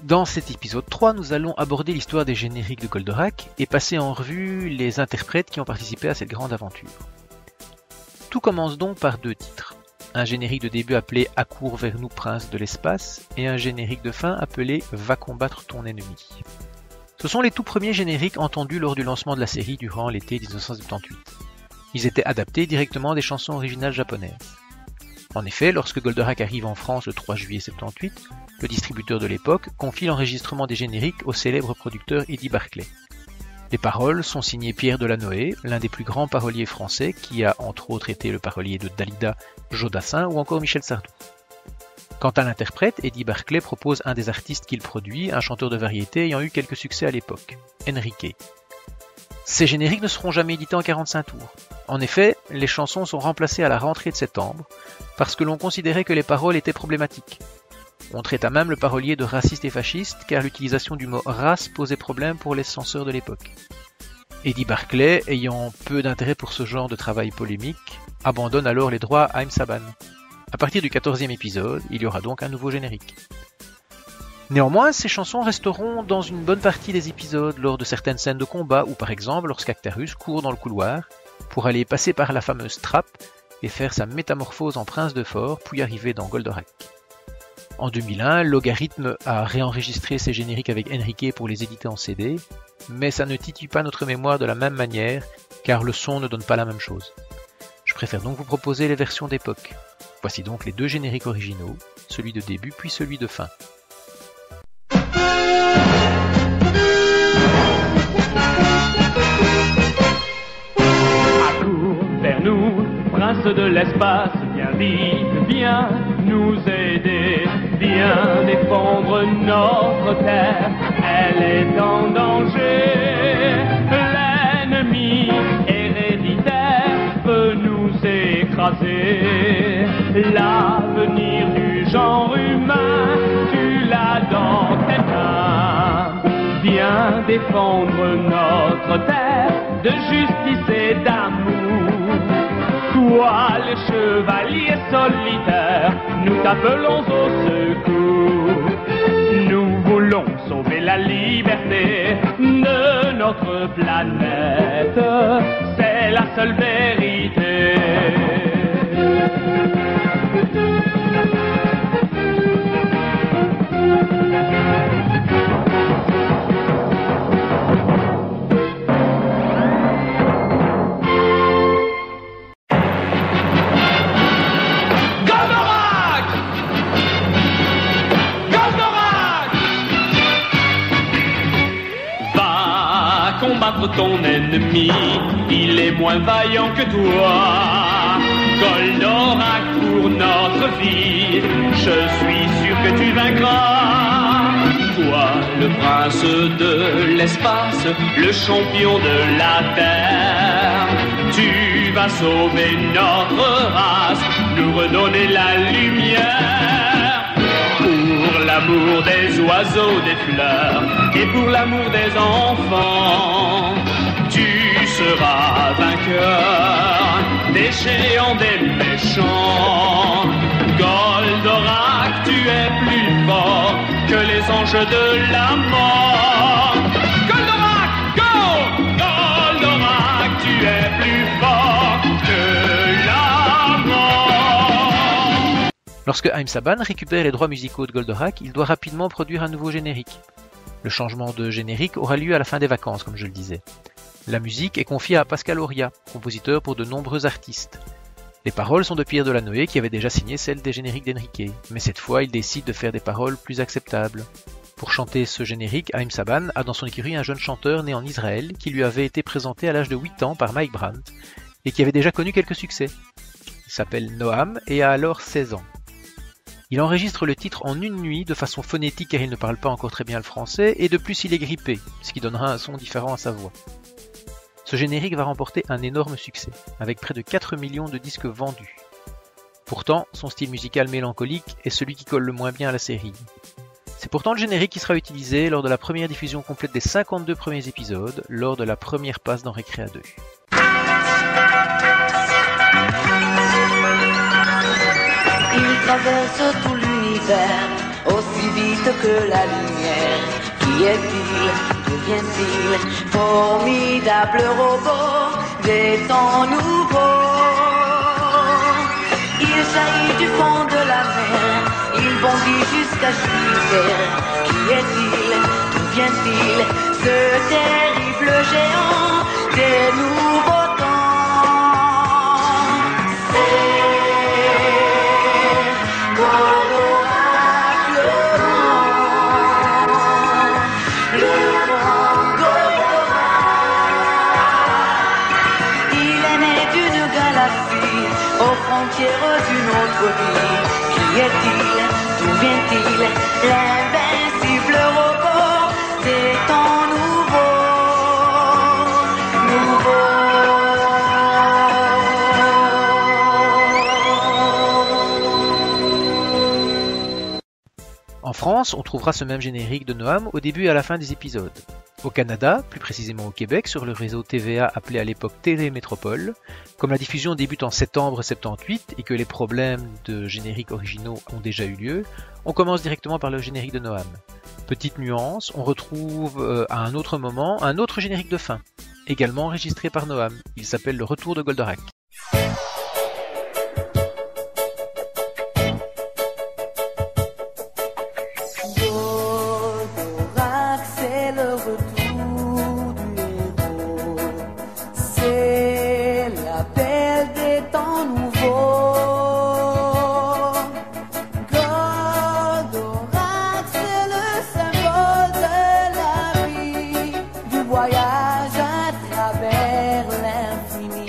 Dans cet épisode 3, nous allons aborder l'histoire des génériques de Goldorak et passer en revue les interprètes qui ont participé à cette grande aventure. Tout commence donc par deux titres. Un générique de début appelé « Accours vers nous, prince de l'espace » et un générique de fin appelé « Va combattre ton ennemi ». Ce sont les tout premiers génériques entendus lors du lancement de la série durant l'été 1978. Ils étaient adaptés directement des chansons originales japonaises. En effet, lorsque Goldorak arrive en France le 3 juillet 1978, le distributeur de l'époque confie l'enregistrement des génériques au célèbre producteur Eddie Barclay. Les paroles sont signées Pierre Delanoë, l'un des plus grands paroliers français qui a entre autres été le parolier de Dalida, Jodassin ou encore Michel Sardou. Quant à l'interprète, Eddie Barclay propose un des artistes qu'il produit, un chanteur de variété ayant eu quelques succès à l'époque, Enrique. Ces génériques ne seront jamais édités en 45 tours. En effet, les chansons sont remplacées à la rentrée de septembre parce que l'on considérait que les paroles étaient problématiques. On traita même le parolier de raciste et fasciste car l'utilisation du mot race posait problème pour les censeurs de l'époque. Eddie Barclay, ayant peu d'intérêt pour ce genre de travail polémique, abandonne alors les droits à Haïm Saban. À partir du 14e épisode, il y aura donc un nouveau générique. Néanmoins, ces chansons resteront dans une bonne partie des épisodes lors de certaines scènes de combat ou par exemple lorsqu'Actarus court dans le couloir pour aller passer par la fameuse trappe et faire sa métamorphose en prince de Fort puis arriver dans Goldorak. En 2001, Logarithme a réenregistré ses génériques avec Enrique pour les éditer en CD, mais ça ne titille pas notre mémoire de la même manière car le son ne donne pas la même chose. Je préfère donc vous proposer les versions d'époque. Voici donc les deux génériques originaux, celui de début puis celui de fin. Prince de l'espace, viens vite, viens nous aider, viens défendre notre terre, elle est en danger. L'ennemi héréditaire veut nous écraser, l'avenir du genre humain, tu l'as dans tes mains. Viens défendre notre terre de justice et d'amour. Toi, les chevaliers solitaires, nous t'appelons au secours. Nous voulons sauver la liberté de notre planète, c'est la seule vérité. Combattre ton ennemi, il est moins vaillant que toi. Goldorak pour notre vie, je suis sûr que tu vaincras. Toi, le prince de l'espace, le champion de la terre, tu vas sauver notre race, nous redonner la lumière. Pour l'amour des oiseaux, des fleurs, et pour l'amour des enfants, tu seras vainqueur des géants, des méchants. Goldorak, tu es plus fort que les anges de la mort. Goldorak, go! Goldorak, tu es plus fort que la mort. Lorsque Haïm Saban récupère les droits musicaux de Goldorak, il doit rapidement produire un nouveau générique. Le changement de générique aura lieu à la fin des vacances, comme je le disais. La musique est confiée à Pascal Auria, compositeur pour de nombreux artistes. Les paroles sont de Pierre Delanoë, qui avait déjà signé celles des génériques d'Enrique, mais cette fois il décide de faire des paroles plus acceptables. Pour chanter ce générique, Haïm Saban a dans son écurie un jeune chanteur né en Israël, qui lui avait été présenté à l'âge de 8 ans par Mike Brandt, et qui avait déjà connu quelques succès. Il s'appelle Noam et a alors 16 ans. Il enregistre le titre en une nuit de façon phonétique car il ne parle pas encore très bien le français et de plus il est grippé, ce qui donnera un son différent à sa voix. Ce générique va remporter un énorme succès, avec près de 4 millions de disques vendus. Pourtant, son style musical mélancolique est celui qui colle le moins bien à la série. C'est pourtant le générique qui sera utilisé lors de la première diffusion complète des 52 premiers épisodes, lors de la première passe dans Récréa 2. Il traverse tout l'univers, aussi vite que la lumière. Qui est-il? D'où vient-il? Formidable robot des temps nouveaux. Il jaillit du fond de la mer, il bondit jusqu'à Jupiter. Qui est-il? D'où vient-il? Ce terrible géant des nouveaux temps. C'est Goldorak le grand Goldorak. Il est né d'une galaxie aux frontières d'une autre vie. Qui est-il? D'où vient-il? L'invincible robot des temps nouveaux. En France, on trouvera ce même générique de Noam au début et à la fin des épisodes. Au Canada, plus précisément au Québec, sur le réseau TVA appelé à l'époque Télémétropole, comme la diffusion débute en septembre 78 et que les problèmes de génériques originaux ont déjà eu lieu, on commence directement par le générique de Noam. Petite nuance, on retrouve à un autre moment un autre générique de fin, également enregistré par Noam. Il s'appelle Le Retour de Goldorak. Goldorak, c'est le retour du héros. C'est l'appel des temps nouveaux. Goldorak, c'est le symbole de la vie, du voyage à travers l'infini.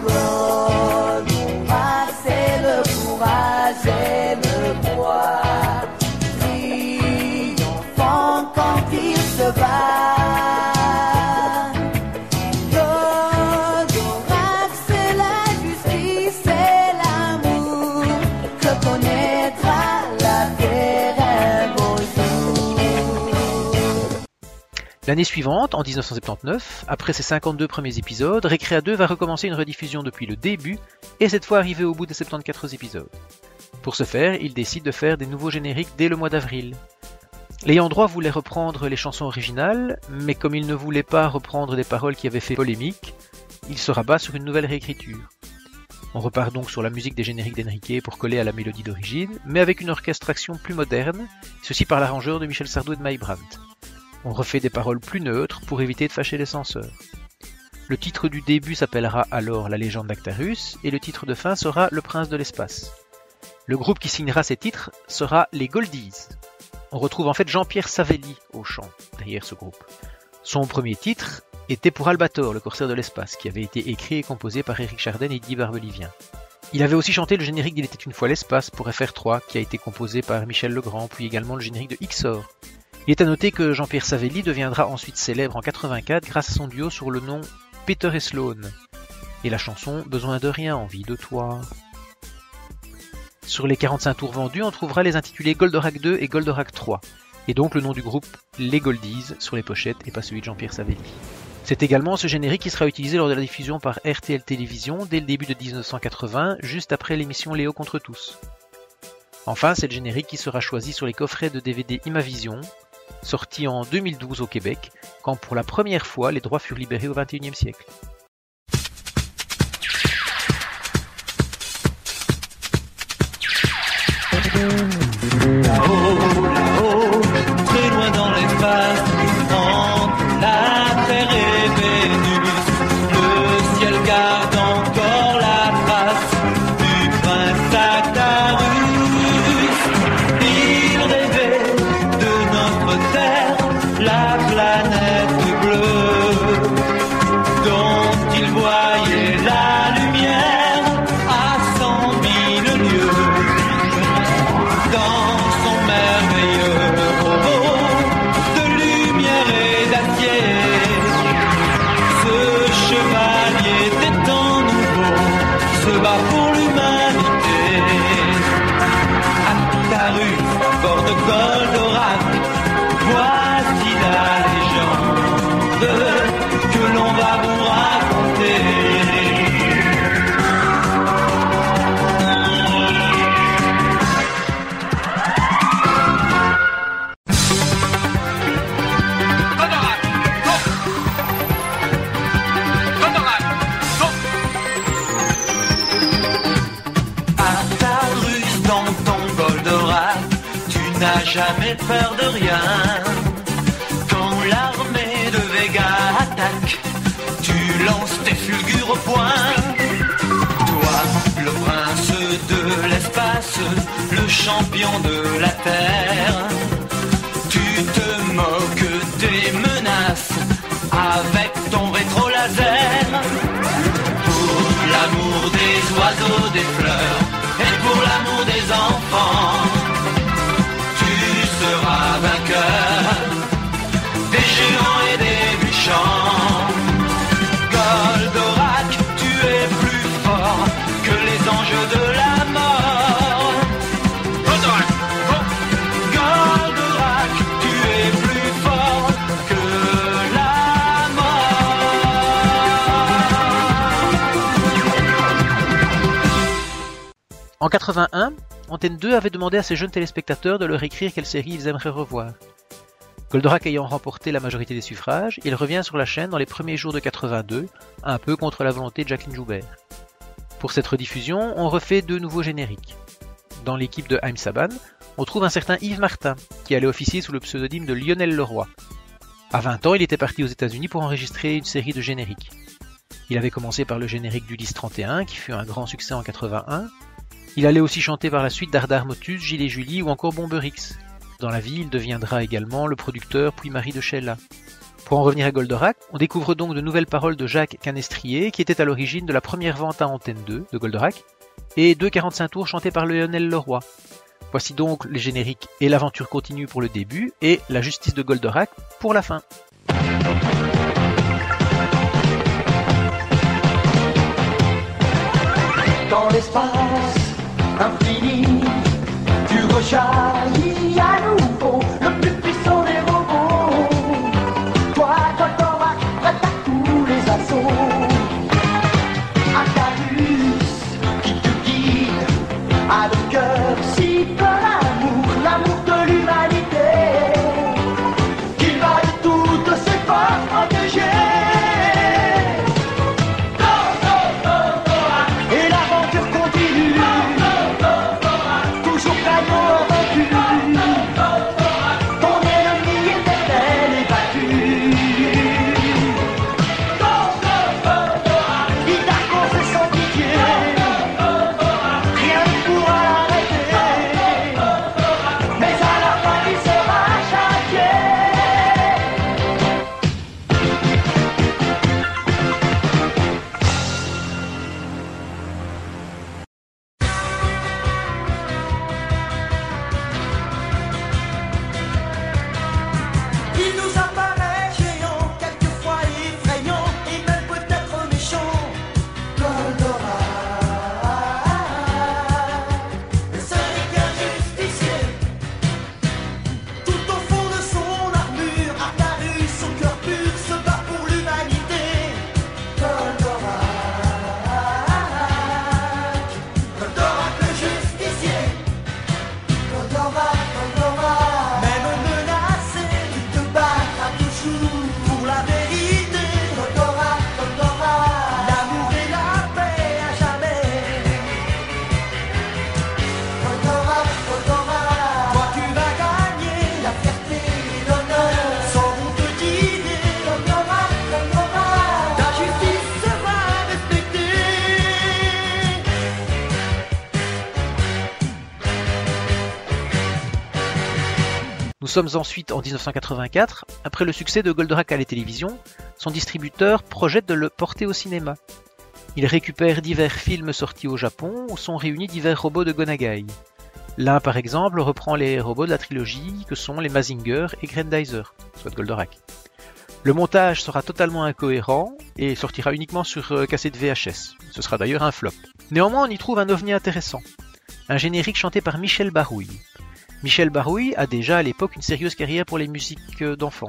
Goldorak, c'est le courage et le poids, triomphant quand il se bat. Goldorak, c'est la justice et l'amour que connaîtra la terre un beau jour. L'année suivante, en 1979, après ses 52 premiers épisodes, Récréa 2 va recommencer une rediffusion depuis le début et cette fois arriver au bout des 74 épisodes. Pour ce faire, il décide de faire des nouveaux génériques dès le mois d'avril. L'ayant droit voulait reprendre les chansons originales, mais comme il ne voulait pas reprendre des paroles qui avaient fait polémique, il se rabat sur une nouvelle réécriture. On repart donc sur la musique des génériques d'Enrique pour coller à la mélodie d'origine, mais avec une orchestration plus moderne, ceci par l'arrangeur de Michel Sardou et de Mike Brandt. On refait des paroles plus neutres pour éviter de fâcher les censeurs. Le titre du début s'appellera alors La légende d'Actarus et le titre de fin sera Le prince de l'espace. Le groupe qui signera ces titres sera les Goldies. On retrouve en fait Jean-Pierre Savelli au chant derrière ce groupe. Son premier titre était pour Albator, le corsaire de l'espace, qui avait été écrit et composé par Éric Chardin et Guy Barbelivien. Il avait aussi chanté le générique d'Il était une fois l'espace pour FR3, qui a été composé par Michel Legrand, puis également le générique de XOR. Il est à noter que Jean-Pierre Savelli deviendra ensuite célèbre en 84 grâce à son duo sur le nom Peter et Sloan, et la chanson Besoin de rien, envie de toi. Sur les 45 tours vendus, on trouvera les intitulés Goldorak 2 et Goldorak 3, et donc le nom du groupe Les Goldies sur les pochettes et pas celui de Jean-Pierre Savelli. C'est également ce générique qui sera utilisé lors de la diffusion par RTL Télévision dès le début de 1980, juste après l'émission Léo contre tous. Enfin, c'est le générique qui sera choisi sur les coffrets de DVD Imavision, sorti en 2012 au Québec, quand pour la première fois les droits furent libérés au XXIe siècle. Là-haut, très loin dans l'espace, entre la Terre et Vénus, le ciel garde encore la trace du prince Actarus. Il rêvait de notre Terre, la planète bleue, dont il voyait la lumière à 100 000 lieues. Dans Goldorak, tu n'as jamais peur de rien. Quand l'armée de Vega attaque, tu lances tes fulgures au poing. Toi, le prince de l'espace, le champion de la terre, tu te moques des menaces avec ton rétro-laser. Pour l'amour des oiseaux, des fleurs et pour l'amour des enfants, tu seras vainqueur des géants et des méchants. Goldorak, tu es plus fort que les anges de la mort. Goldorak, oh. Goldorak, tu es plus fort que la mort. En 81, Antenne 2 avait demandé à ses jeunes téléspectateurs de leur écrire quelle série ils aimeraient revoir. Goldorak ayant remporté la majorité des suffrages, il revient sur la chaîne dans les premiers jours de 82, un peu contre la volonté de Jacqueline Joubert. Pour cette rediffusion, on refait 2 nouveaux génériques. Dans l'équipe de Haïm Saban, on trouve un certain Yves Martin, qui allait officier sous le pseudonyme de Lionel Leroy. À 20 ans, il était parti aux États-Unis pour enregistrer une série de génériques. Il avait commencé par le générique d'Ulysse 31, qui fut un grand succès en 81. Il allait aussi chanter par la suite Dardar Motus, Gilles et Julie ou encore Bomberix. Dans la vie, il deviendra également le producteur puis mari de Sheila. Pour en revenir à Goldorak, on découvre donc de nouvelles paroles de Jacques Canestrier, qui était à l'origine de la première vente à Antenne 2 de Goldorak, et 2 45 tours chantés par Lionel Leroy. Voici donc les génériques et l'aventure continue pour le début, et la justice de Goldorak pour la fin. Dans l'espace infini, tu rejaillis à nouveau, le plus puissant des robots. Toi, Goldorak, prête à tous les assauts. Acarius qui te guide, a le cœur si peu l'amour de l'humanité, qu'il va de toutes ses forces protéger. Et l'aventure continue, toujours gagnant vaincu. Ton ennemi éternel est battu. Il t'a causé sans pitié, rien ne pourra l'arrêter. Mais à la fin il sera châtié. Il nous apparaît géant, quelquefois effrayant, et même peut-être méchant. Goldorak, ce n'est qu'un justicier. Tout au fond de son armure, Arcarius, son cœur pur, se bat pour l'humanité. Goldorak, Goldorak le justicier. Goldorak, Goldorak, même menacé, tu te battras toujours pour la vérité. Goldorak, Goldorak, l'amour et la paix à jamais. Goldorak, Goldorak, toi tu vas gagner la fierté et l'honneur sans honte d'idée. Goldorak, Goldorak, ta justice sera respectée. Nous sommes ensuite en 1984, après le succès de Goldorak à la télévision, son distributeur projette de le porter au cinéma. Il récupère divers films sortis au Japon où sont réunis divers robots de Gonagai. L'un par exemple reprend les robots de la trilogie que sont les Mazinger et Grandizer, soit Goldorak. Le montage sera totalement incohérent et sortira uniquement sur cassette VHS. Ce sera d'ailleurs un flop. Néanmoins on y trouve un ovni intéressant, un générique chanté par Michel Barouille. Michel Barouille a déjà à l'époque une sérieuse carrière pour les musiques d'enfants.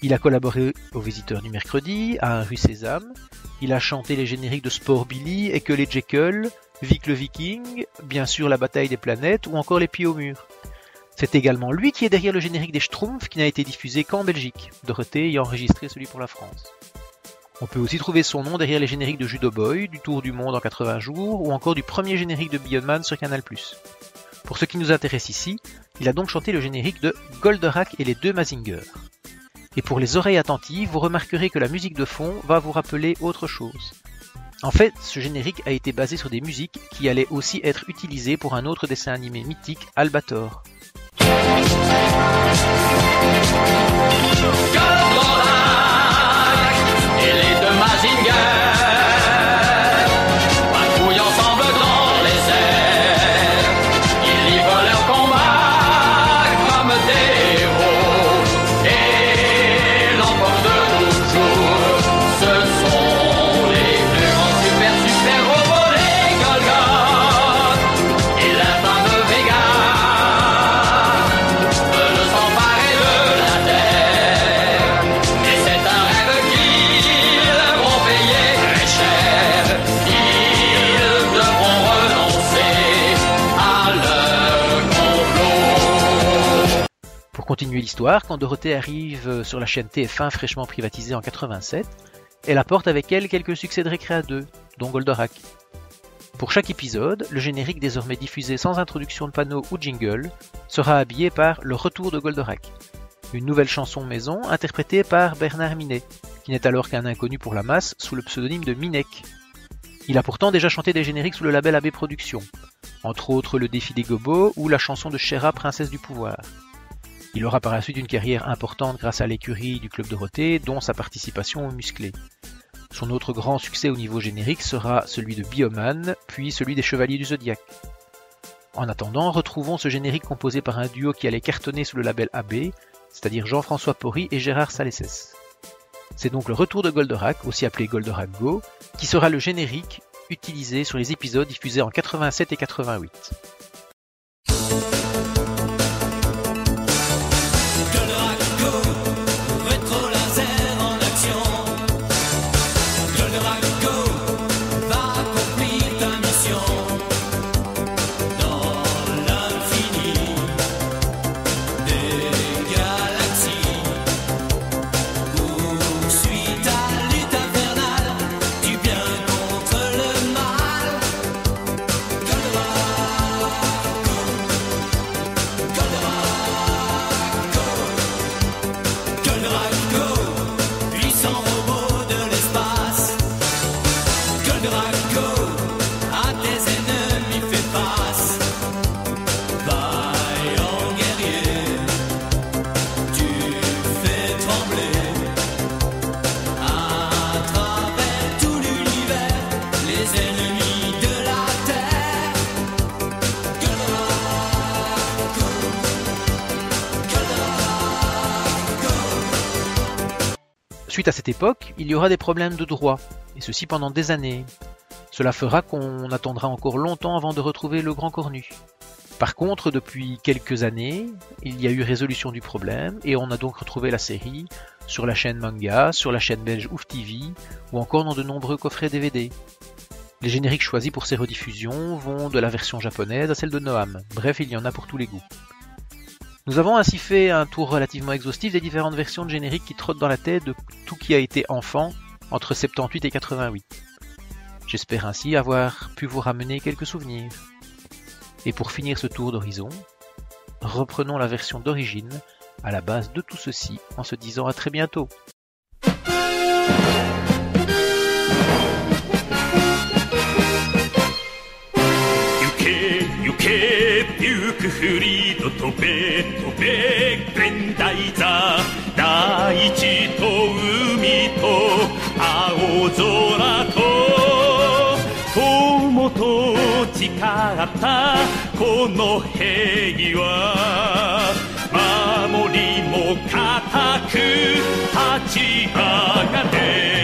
Il a collaboré aux Visiteurs du Mercredi, à Un Rue Sésame, il a chanté les génériques de Sport Billy, Eckel et Jekyll, Vic le Viking, bien sûr La Bataille des Planètes ou encore Les Pieds au Mur. C'est également lui qui est derrière le générique des Schtroumpfs qui n'a été diffusé qu'en Belgique, Dorothée ayant enregistré celui pour la France. On peut aussi trouver son nom derrière les génériques de Judo Boy, du Tour du Monde en 80 jours ou encore du premier générique de Beyond Man sur Canal+. Pour ce qui nous intéresse ici, il a donc chanté le générique de Goldorak et les deux Mazinger. Et pour les oreilles attentives, vous remarquerez que la musique de fond va vous rappeler autre chose. En fait, ce générique a été basé sur des musiques qui allaient aussi être utilisées pour un autre dessin animé mythique, Albator. Et les deux Mazinger patrouillent ensemble dans les airs. Ils livrent leur combat comme des héros et l'emportent toujours. Ce sont les plus grands super robots, les Golgoth et l'infâme Vega veulent s'emparer de la terre. Et c'est un rêve qu'ils vont payer très cher. Ils devront renoncer à leur complot. Pour continuer l'histoire, quand Dorothée arrive sur la chaîne TF1 fraîchement privatisée en 87, elle apporte avec elle quelques succès de Récréa 2, dont Goldorak. Pour chaque épisode, le générique désormais diffusé sans introduction de panneau ou jingle sera habillé par Le Retour de Goldorak, une nouvelle chanson maison interprétée par Bernard Minet, qui n'est alors qu'un inconnu pour la masse sous le pseudonyme de Minek. Il a pourtant déjà chanté des génériques sous le label AB Productions, entre autres Le Défi des Gobos ou la chanson de Shera, Princesse du Pouvoir. Il aura par la suite une carrière importante grâce à l'écurie du Club Dorothée, dont sa participation aux Musclés. Son autre grand succès au niveau générique sera celui de Bioman, puis celui des Chevaliers du Zodiaque. En attendant, retrouvons ce générique composé par un duo qui allait cartonner sous le label AB, c'est-à-dire Jean-François Porry et Gérard Salesses. C'est donc le retour de Goldorak, aussi appelé Goldorak Go, qui sera le générique utilisé sur les épisodes diffusés en 87 et 88. Suite à cette époque, il y aura des problèmes de droit, et ceci pendant des années. Cela fera qu'on attendra encore longtemps avant de retrouver le Grand Cornu. Par contre, depuis quelques années, il y a eu résolution du problème, et on a donc retrouvé la série sur la chaîne Manga, sur la chaîne belge Ouf TV, ou encore dans de nombreux coffrets DVD. Les génériques choisis pour ces rediffusions vont de la version japonaise à celle de Noam, bref, il y en a pour tous les goûts. Nous avons ainsi fait un tour relativement exhaustif des différentes versions de génériques qui trottent dans la tête de tout qui a été enfant entre 78 et 88. J'espère ainsi avoir pu vous ramener quelques souvenirs. Et pour finir ce tour d'horizon, reprenons la version d'origine à la base de tout ceci en se disant à très bientôt.守りも固く立ち上がれ